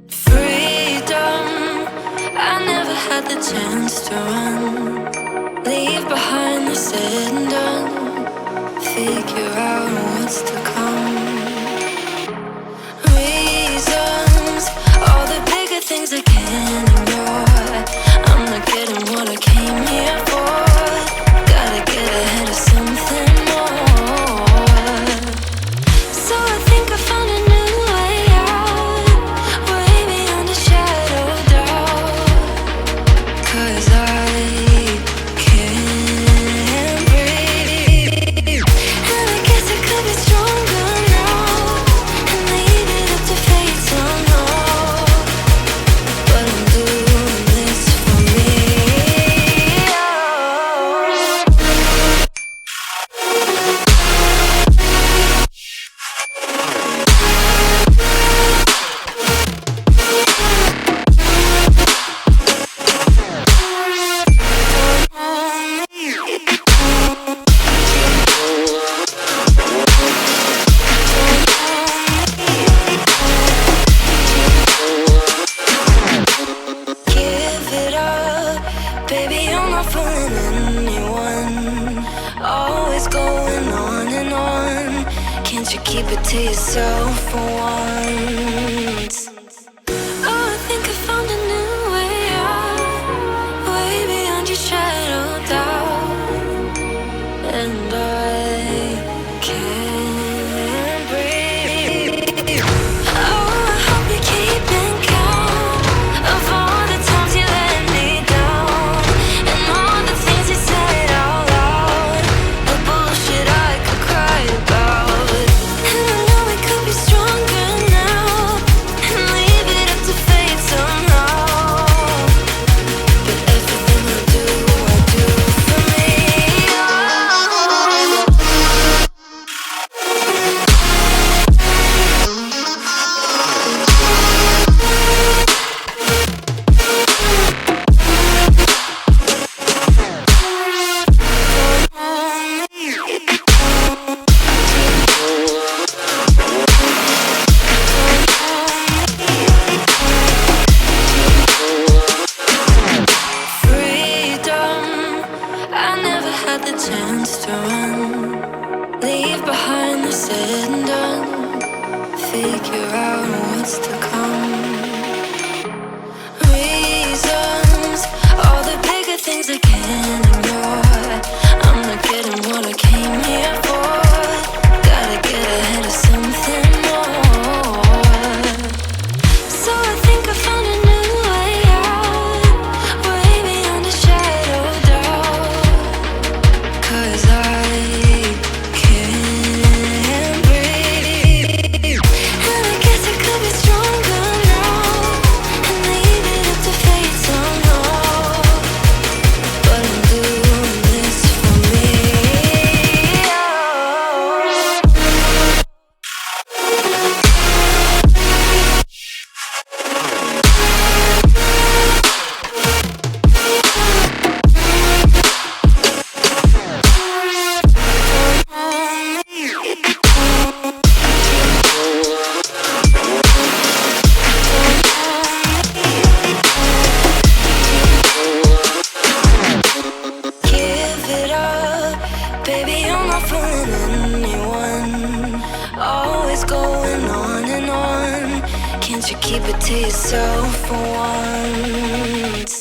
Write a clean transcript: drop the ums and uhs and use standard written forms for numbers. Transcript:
Freedom, I never had the chance to run. Leave behind the said and done. Figure out what's to come. Reasons, all the bigger things I can't ignore. I'm not getting what I came here for. Gotta get ahead of something more. So I think I found a new way out, way beyond a shadow of doubt. 'Cause I can't breathe, and I guess I could be stronger now and leave it up to fate somehow. But I'm doing this for me. Give it up, baby, you're not fooling anyone. Always going on and on. Can't you keep it to yourself for once? Oh, I think I found a new way out, way beyond your shadow of doubt. And I can't breathe. Oh, I hope you're keeping count of all the times you let me down, and all the things you said out loud, the bullshit I could cry about. And I know we could be stronger now and leave it up to fate somehow. But everything I do for me. Freedom, I never had the chance to run. Leave behind the said and done. Figure out what's to come. Reasons, all the bigger things I can't ignore. I'm not getting what I came here for. Gotta get ahead of something more. So I think I found a new way out, way beyond a shadow of doubt. 'Cause I can't breathe, and I guess I could be stronger now and leave it up to fate somehow. But I'm doing this for me. Give it up, baby, you're not fooling anyone. Always going on and on. Can't you keep it to yourself for once?